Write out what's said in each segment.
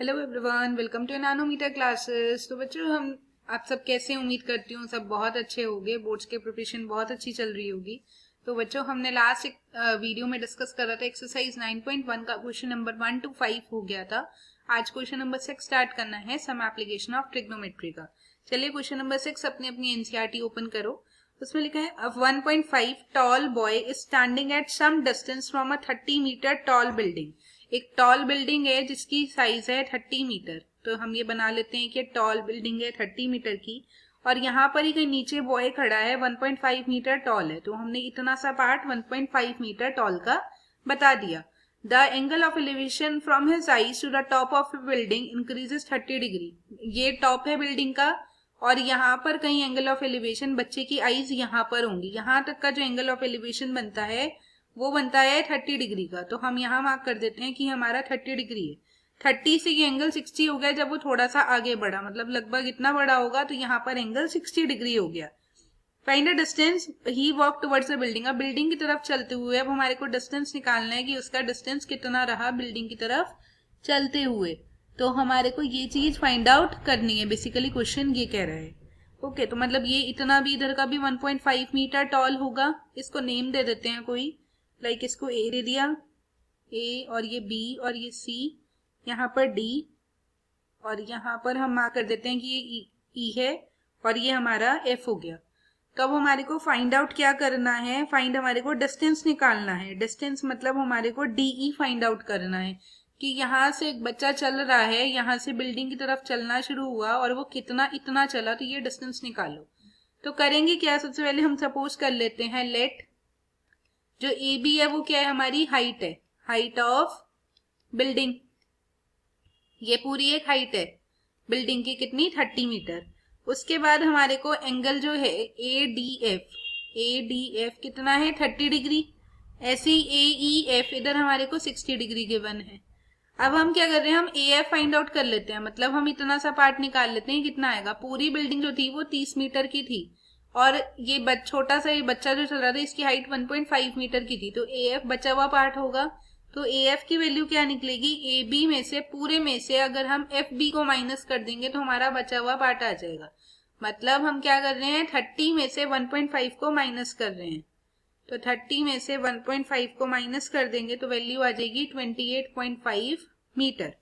Hello everyone, welcome to Nanometer classes. तो बच्चों, हम आप सब कैसे, उम्मीद करती हूँ सब बहुत अच्छे होंगे। बोर्ड्स के प्रिपरेशन बहुत अच्छी चल रही होगी। तो बच्चों, हमने लास्ट एक वीडियो में डिस्कस करा था एक्सरसाइज 9.1 का क्वेश्चन नंबर 1 to 5 हो गया था। आज क्वेश्चन नंबर 6 स्टार्ट करना है, सम एप्लीकेशन ऑफ ट्रिग्नोमेट्री का। चलिए क्वेश्चन नंबर 6 अपनी एनसीईआरटी ओपन करो। उसमें लिखा है 1.5 tall boy is standing at some distance from a 30 metre tall building. एक टॉल बिल्डिंग है जिसकी साइज है 30 मीटर। तो हम ये बना लेते हैं कि टॉल बिल्डिंग है 30 मीटर की, और यहाँ पर ही कहीं नीचे बॉय खड़ा है 1.5 मीटर टॉल है। तो हमने इतना सा पार्ट 1.5 मीटर टॉल का बता दिया। The angle of elevation from his eyes to the top of building increases 30 degree. ये टॉप है बिल्डिंग का, और यहाँ पर कहीं एंगल ऑफ एलिवेशन बच्चे की आईज यहाँ पर होंगी। यहाँ तक का जो एंगल ऑफ एलिवेशन बनता है वो बनता है 30 डिग्री का। तो हम यहाँ मार्क कर देते हैं कि हमारा 30 डिग्री है। 30 से ये एंगल 60 हो गया जब वो थोड़ा सा आगे बढ़ा, मतलब लगभग इतना बड़ा होगा, तो यहाँ पर एंगल 60 डिग्री हो गया। Find the distance he walk towards the building. अब बिल्डिंग की तरफ चलते हुए अब हमारे को डिस्टेंस निकालना है कि उसका डिस्टेंस कितना रहा बिल्डिंग की तरफ चलते हुए। तो हमारे को ये चीज फाइंड आउट करनी है। बेसिकली क्वेश्चन ये कह रहा है। ओके, तो मतलब ये इतना भी, इधर का भी 1.5 मीटर टॉल होगा। इसको नेम दे देते हैं कोई, लाइक इसको ए दे दिया, ए, और ये बी, और ये सी, यहाँ पर डी, और यहाँ पर हम मार्क कर देते हैं कि ये ई है, और ये हमारा एफ हो गया। तो अब हमारे को फाइंड आउट क्या करना है, हमारे को डिस्टेंस निकालना है। डिस्टेंस मतलब हमारे को डीई फाइंड आउट करना है कि यहाँ से एक बच्चा चल रहा है, यहाँ से बिल्डिंग की तरफ चलना शुरू हुआ और वो कितना इतना चला, तो ये डिस्टेंस निकालो। तो करेंगे क्या, सबसे पहले हम सपोज कर लेते हैं लेट जो ए बी है वो क्या है, हमारी हाइट है, हाइट ऑफ बिल्डिंग। ये पूरी एक हाइट है बिल्डिंग की, कितनी, 30 मीटर। उसके बाद हमारे को एंगल जो है ए डी एफ कितना है, 30 डिग्री। ऐसे ही ए ई एफ इधर हमारे को 60 डिग्री गिवन है। अब हम क्या कर रहे हैं, हम ए एफ फाइंड आउट कर लेते हैं। मतलब हम इतना सा पार्ट निकाल लेते हैं, कितना आएगा। पूरी बिल्डिंग जो थी वो 30 मीटर की थी, और ये छोटा सा ये बच्चा जो चल रहा था इसकी हाइट 1.5 मीटर की थी। तो ए एफ बचा हुआ पार्ट होगा। तो ए एफ की वैल्यू क्या निकलेगी, ए बी में से, पूरे में से अगर हम एफ बी को माइनस कर देंगे तो हमारा बचा हुआ पार्ट आ जाएगा। मतलब हम क्या कर रहे हैं, 30 में से 1.5 को माइनस कर रहे हैं। तो 30 में से 1.5 को माइनस कर देंगे तो वैल्यू आ जाएगी 28.5 मीटर।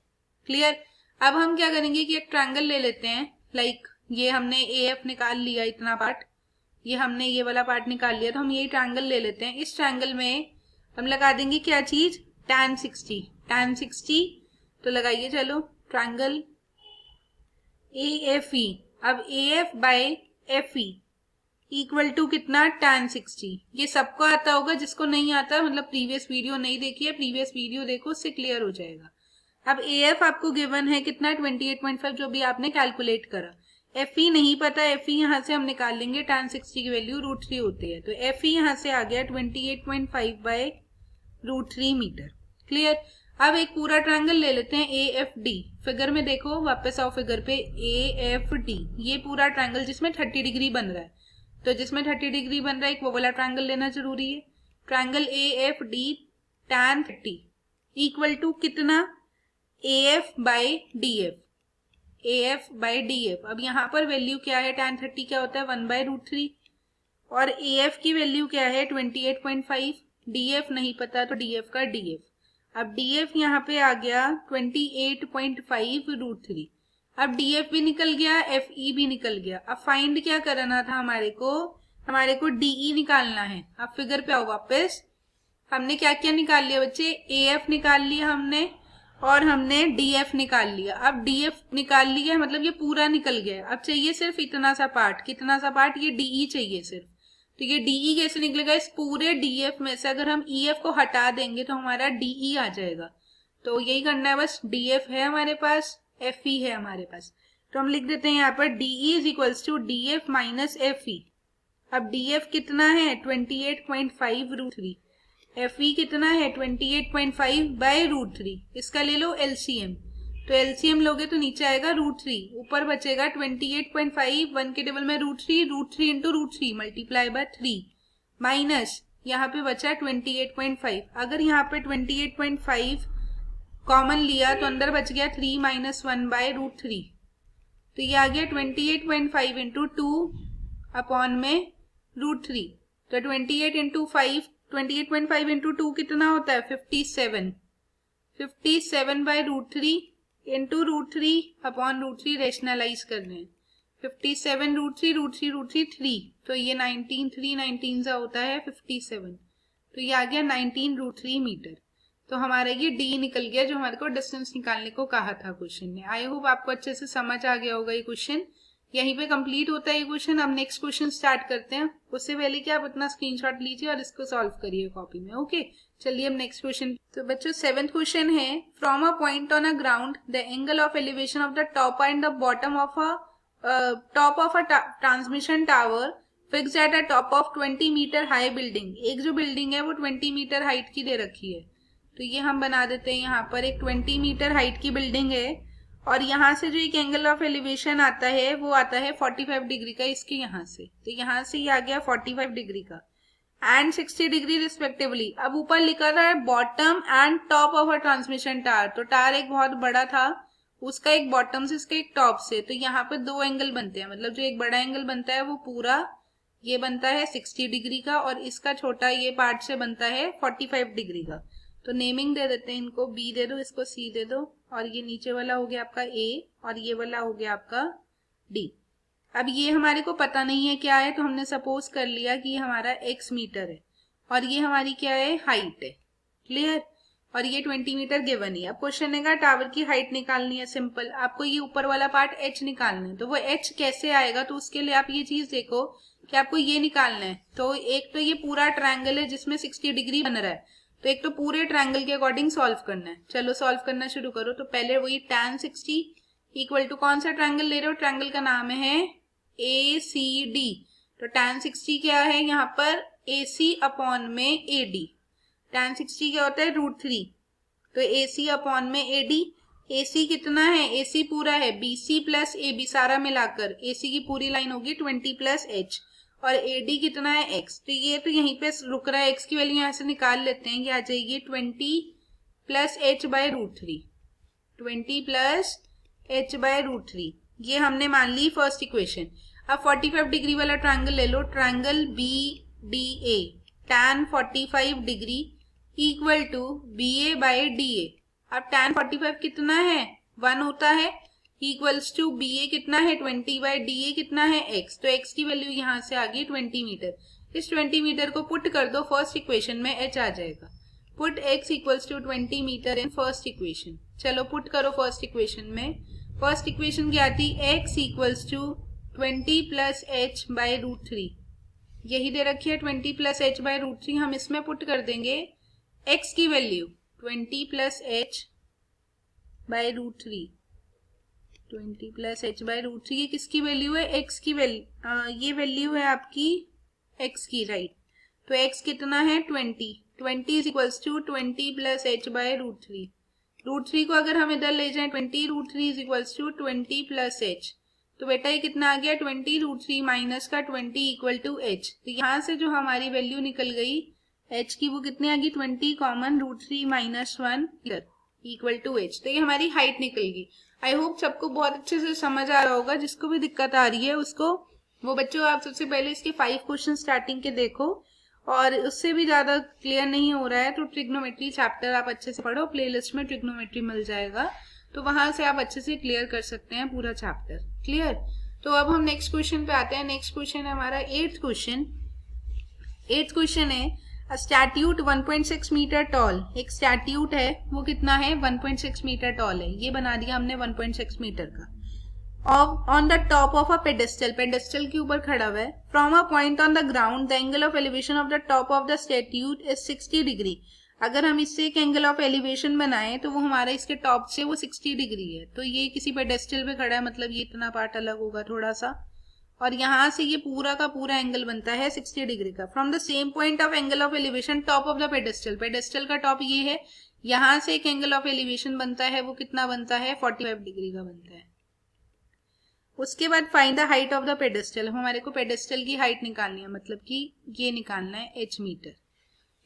क्लियर। अब हम क्या करेंगे कि एक ट्रायंगल ले लेते हैं। लाइक ये हमने ए एफ निकाल लिया, इतना पार्ट, ये हमने ये वाला पार्ट निकाल लिया। तो हम यही ट्रायंगल ले लेते हैं। इस ट्रायंगल में हम लगा देंगे क्या चीज, tan 60। तो लगाइए, चलो, ट्रायंगल ए एफ ई। अब A F by F E equal to कितना, tan 60। ये सबको आता होगा, जिसको नहीं आता मतलब प्रीवियस वीडियो नहीं देखी है, प्रीवियस वीडियो देखो, उससे क्लियर हो जाएगा। अब ए एफ आपको गिवन है कितना, 28.5, जो भी आपने कैलकुलेट करा। एफ ई नहीं पता, एफ ई यहाँ से हम निकाल लेंगे, tan 60 की वैल्यू √3 होती है। तो एफ ई यहाँ से आ गया 28.5 बाय √3 मीटर। क्लियर। अब एक पूरा ट्रायंगल ले लेते हैं ए एफ डी। फिगर में देखो, वापस आओ फिगर पे, ए एफ डी, ये पूरा ट्रायंगल जिसमें 30 डिग्री बन रहा है। तो जिसमें 30 डिग्री बन रहा है एक वो वाला ट्रायंगल लेना जरूरी है। Triangle A F D tan 30 equal to कितना, A F by D F, A F by D F. अब यहाँ पर वैल्यू क्या है, tan 30 क्या होता है, 1/√3, और ए एफ की वैल्यू क्या है, 28.5। डी एफ नहीं पता तो डी एफ का डी एफ। अब डी एफ यहाँ पे आ गया 28.5 √3। अब डी एफ भी निकल गया, एफ ई भी निकल गया। अब फाइंड क्या करना था हमारे को डीई निकालना है। अब फिगर पे आओ वापस। हमने क्या क्या निकाल लिया बच्चे, ए एफ निकाल लिया हमने, और हमने डी एफ निकाल लिया। अब डी एफ निकाल लिया मतलब ये पूरा निकल गया। अब चाहिए सिर्फ इतना सा पार्ट, कितना सा पार्ट, ये डीई चाहिए सिर्फ। तो ये डीई कैसे निकलेगा, इस पूरे डीएफ में से अगर हम ईएफ को हटा देंगे तो हमारा डीई आ जाएगा। तो यही करना है बस। डीएफ है हमारे पास, एफ ई है हमारे पास। तो हम लिख देते हैं यहाँ पर DE is equals to DF minus F E. अब डीएफ कितना है, 28.5 √3। एफ ई कितना है, 28.5 बाय √3। इसका ले लो एलसीएम। तो एलसीएम लोगे तो नीचे आएगा √3, ऊपर बचेगा 28.5, 1 के टेबल में √3 इंटू √3 मल्टीप्लाई बाय 3, माइनस यहाँ पे बचा 28.5। अगर यहाँ पे 28.5 कॉमन लिया तो अंदर बच गया 3 माइनस 1/√3, तो ये आ गया 28.5 इंटू 2 अपॉन में √3। तो 28 इंटू 5, 28.5 इंटू 2 कितना होता है 57, 57/√3 इंटू √3 अपॉन √3 रेशनलाइज कर रहे हैं, 57 √3 3, तो ये 19 3 19 सा होता है 57, तो ये आ गया 19√3 मीटर। तो हमारा ये डी निकल गया जो हमारे को डिस्टेंस निकालने को कहा था क्वेश्चन ने। आई होप आपको अच्छे से समझ आ गया होगा ये क्वेश्चन। यहीं पे कंप्लीट होता है ये क्वेश्चन। अब नेक्स्ट क्वेश्चन स्टार्ट करते हैं, उससे पहले कि आप अपना स्क्रीनशॉट लीजिए और इसको सॉल्व करिए कॉपी में। ओके, चलिए अब नेक्स्ट क्वेश्चन। तो बच्चों 7th क्वेश्चन है, from a point on a ground the angle of elevation of the top and the bottom of a transmission tower fixed at a top of 20 metre high building. एक जो building है वो 20 metre height की दे रखी है, तो ये हम बना देते हैं। यहाँ पर एक 20 मीटर हाइट की बिल्डिंग है और यहाँ से जो एक एंगल ऑफ एलिवेशन आता है वो आता है 45 डिग्री का इसके यहाँ से, तो यहाँ से ये आ गया 45 डिग्री का एंड 60 डिग्री रिस्पेक्टिवली। अब ऊपर लिखा था bottom and top of a transmission tower, तो टावर एक बहुत बड़ा था, उसका एक बॉटम से इसका एक टॉप से, तो यहाँ पे दो एंगल बनते हैं, मतलब जो एक बड़ा एंगल बनता है वो पूरा ये बनता है 60 डिग्री का और इसका छोटा ये पार्ट से बनता है 45 डिग्री का। तो नेमिंग दे देते हैं इनको, बी दे दो, इसको सी दे दो, और ये नीचे वाला हो गया आपका ए और ये वाला हो गया आपका डी। अब ये हमारे को पता नहीं है क्या है, तो हमने सपोज कर लिया कि ये हमारा x मीटर है और ये हमारी क्या है हाइट है। क्लियर, और ये 20 मीटर गिवन है। अब क्वेश्चन है टावर की हाइट निकालनी है, सिंपल, आपको ये ऊपर वाला पार्ट h निकालना है। तो वो h कैसे आएगा, तो उसके लिए आप ये चीज देखो कि आपको ये निकालना है। तो एक तो ये पूरा ट्रायंगल है जिसमें 60 डिग्री बन रहा है, तो एक तो पूरे ट्रायंगल के अकॉर्डिंग सॉल्व करना है। चलो सॉल्व करना शुरू करो। तो पहले वही tan 60 इक्वल टू कौन सा ट्रायंगल ले रहे हो, ट्रायंगल का नाम है ACD। तो tan 60 क्या है यहाँ पर AC अपॉन में AD। tan 60 क्या होता है √3, तो AC अपॉन में AD। AC कितना है, AC पूरा है BC प्लस AB सारा मिलाकर, AC की पूरी लाइन होगी 20 प्लस H, और AD कितना है x। तो ये तो यहीं पे रुक रहा है, x की वैल्यू यहाँ से निकाल लेते हैं, ये आ जाएगी 20 प्लस H/√3, 20 प्लस H/√3। ये हमने मान ली फर्स्ट इक्वेशन। अब 45 डिग्री वाला ट्रायंगल ले लो, triangle BDA, tan 45 degree equal to BA/DA। अब tan 45 कितना है 1 होता है, इक्वल्स टू BA कितना है 20/DA कितना है x, तो x की वैल्यू यहाँ से आ गई 20 मीटर। इस 20 मीटर को पुट कर दो फर्स्ट इक्वेशन में, h आ जाएगा। Put x equals to 20 metre in first equation. चलो पुट करो फर्स्ट इक्वेशन में। फर्स्ट इक्वेशन क्या आती, x equals to 20 plus H/√3, यही दे रखी है 20 प्लस H/√3। हम इसमें पुट कर देंगे x की value 20 plus H/√3, 20 plus H/√3, ये किसकी वैल्यू है x की वैल्यू, ये वैल्यू है आपकी x की, राइट। तो x कितना है 20, 20 is equals to 20 plus H/√3। √3 को अगर हम इधर ले जाएं 20 √3 is equals to 20 plus H, तो बेटा ये कितना आ गया 20 √3 माइनस का 20 इक्वल टू H। तो यहाँ से जो हमारी वैल्यू निकल गई H की वो कितनी आ गई 20 common √3 minus 1 equal to H। तो ये हमारी हाइट निकल गई। आई होप सबको बहुत अच्छे से समझ आ रहा होगा। जिसको भी दिक्कत आ रही है उसको, वो बच्चों आप सबसे पहले इसके 5 क्वेश्चन स्टार्टिंग के देखो, और उससे भी ज्यादा क्लियर नहीं हो रहा है तो ट्रिग्नोमेट्री चैप्टर आप अच्छे से पढ़ो, प्लेलिस्ट में ट्रिग्नोमेट्री मिल जाएगा, तो वहां से आप अच्छे से क्लियर कर सकते हैं पूरा चैप्टर। क्लियर, तो अब हम नेक्स्ट क्वेश्चन पे आते हैं। नेक्स्ट क्वेश्चन है हमारा 8th क्वेश्चन। 8th क्वेश्चन है स्टैट्यूट 1.6 मीटर टॉल। एक स्टैट्यूट है वो कितना है 1.6 मीटर टॉल है, ये बना दिया हमने 1.6 मीटर का। On the top of a pedestal, pedestal के ऊपर खड़ा हुआ है। From a point on the ground the angle of elevation of the top of the statute is 60 degree. अगर हम इससे एक एंगल ऑफ एलिवेशन बनाए तो वो हमारा इसके टॉप से वो 60 डिग्री है। तो ये किसी पेडेस्टल पे खड़ा है, मतलब ये इतना पार्ट अलग होगा थोड़ा सा, और यहाँ से ये पूरा का पूरा एंगल बनता है 60 डिग्री का। From the same point of angle of elevation top of the pedestal, pedestal का टॉप ये है, यहाँ से एक एंगल ऑफ एलिवेशन बनता है, वो कितना बनता है 45 डिग्री का बनता है। उसके बाद find the height of the pedestal, हमारे को पेडेस्टल की हाइट निकालनी है, मतलब कि ये निकालना है h मीटर।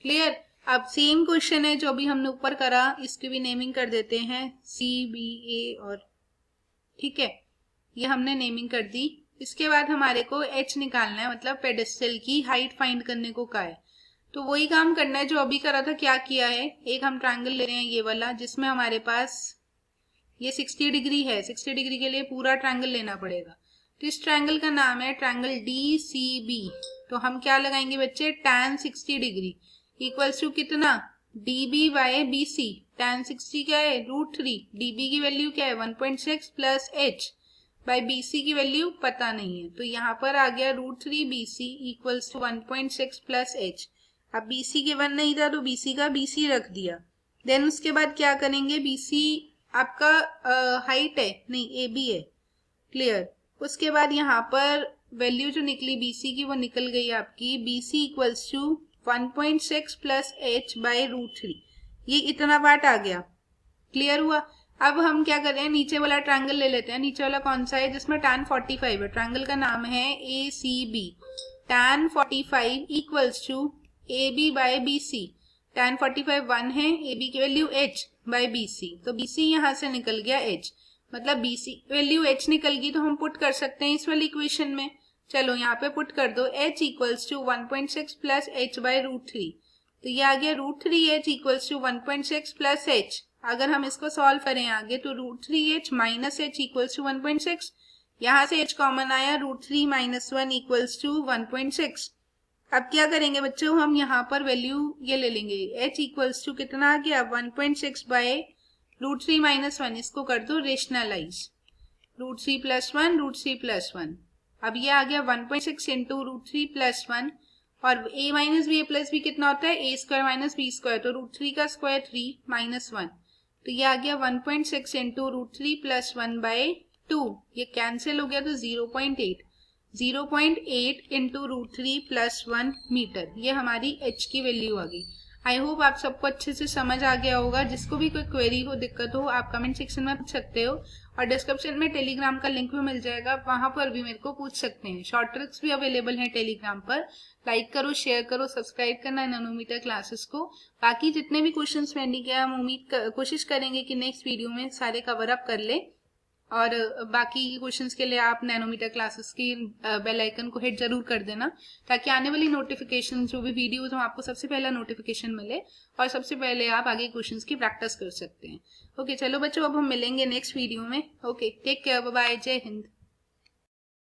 क्लियर, अब सेम क्वेश्चन है जो भी हमने ऊपर करा, इसकी भी नेमिंग कर देते हैं CBA और, ठीक है, ये हमने नेमिंग कर दी। इसके बाद हमारे को h निकालना है, मतलब पेडेस्टल की हाइट फाइंड करने को कहा है। तो वही काम करना है जो अभी करा था। क्या किया है, एक हम ट्रायंगल ले रहे हैं ये वाला, जिसमें हमारे पास ये 60 डिग्री है। 60 डिग्री के लिए पूरा ट्रायंगल लेना पड़ेगा। तो इस ट्रायंगल का नाम है ट्रायंगल DCB। तो हम क्या लगाएंगे बच्चे, tan 60 डिग्री इक्वल्स टू कितना, DB बाय BC। tan 60 क्या है, √3। DB की वैल्यू क्या है 1.6 प्लस h बाय BC की वैल्यू पता नहीं है। तो यहाँ पर आ गया √3 BC equals to 1.6 plus h। अब BC गिवन नहीं था तो BC का BC रख दिया। देन उसके बाद क्या करेंगे, BC आपका हाइट है, नहीं AB है, क्लियर। उसके बाद यहाँ पर वैल्यू जो निकली BC की वो निकल गई आपकी, BC equals to 1.6 plus h by √3। ये इतना पार्ट आ गया, क्लियर हुआ। अब हम क्या कर रहे हैं, नीचे वाला ट्रायंगल ले लेते हैं। नीचे वाला कौन सा है, जिसमें tan 45 है। ट्रायंगल का नाम है ACB। tan 45 equals to AB by BC। tan 45 1 है, AB की वैल्यू h बाय BC। तो BC यहाँ से निकल गया h, मतलब BC वैल्यू h निकल गई तो हम पुट कर सकते हैं इस वाली इक्वेशन में। चलो यहाँ पे पुट कर दो, h equals to 1.6 plus h by √3। तो ये आ गया √3h equals to 1.6 plus h। अगर हम इसको सॉल्व करें आगे तो √3h minus h equals to 1.6। यहाँ से h कॉमन आया, √3 माइनस 1 इक्वल्स टू 1.6। अब क्या करेंगे बच्चों, हम यहाँ पर वैल्यू ये ले लेंगे, h इक्वल्स टू कितना आ गया 1.6 बाय √3 माइनस 1। इसको कर दो रेशनलाइज, √3 प्लस 1 √3 प्लस 1। अब ये आ गया 1.6 इंटू √3 प्लस 1, और a minus B plus B कितना होता है, a square minus B square. तो √3 का स्क्वायर 3 माइनस 1, तो ये आ गया 1.6 इंटू √3 प्लस 1 बाय 2। ये कैंसिल हो गया तो 0.8 इंटू √3 प्लस 1 मीटर। ये हमारी h की वैल्यू आ गई। आई होप आप सबको अच्छे से समझ आ गया होगा। जिसको भी कोई क्वेरी हो, दिक्कत हो, आप कमेंट सेक्शन में पूछ सकते हो, और डिस्क्रिप्शन में टेलीग्राम का लिंक भी मिल जाएगा, वहां पर भी मेरे को पूछ सकते हैं। शॉर्ट ट्रिक्स भी अवेलेबल हैं टेलीग्राम पर। लाइक करो, शेयर करो, सब्सक्राइब करना नैनोमीटर क्लासेस को। बाकी जितने भी क्वेश्चंस पेंडिंग है, हम कोशिश करेंगे कि नेक्स्ट वीडियो में सारे कवर अप कर ले। और बाकी क्वेश्चंस के लिए आप नैनोमीटर क्लासेस की बेल आइकन को हिट जरूर कर देना, ताकि आने वाली नोटिफिकेशन जो भी वीडियोस हो आपको सबसे पहला नोटिफिकेशन मिले, और सबसे पहले आप आगे क्वेश्चंस की प्रैक्टिस कर सकते हैं। ओके चलो बच्चों, अब हम मिलेंगे नेक्स्ट वीडियो में। Okay, take care, bye bye, जय हिंद।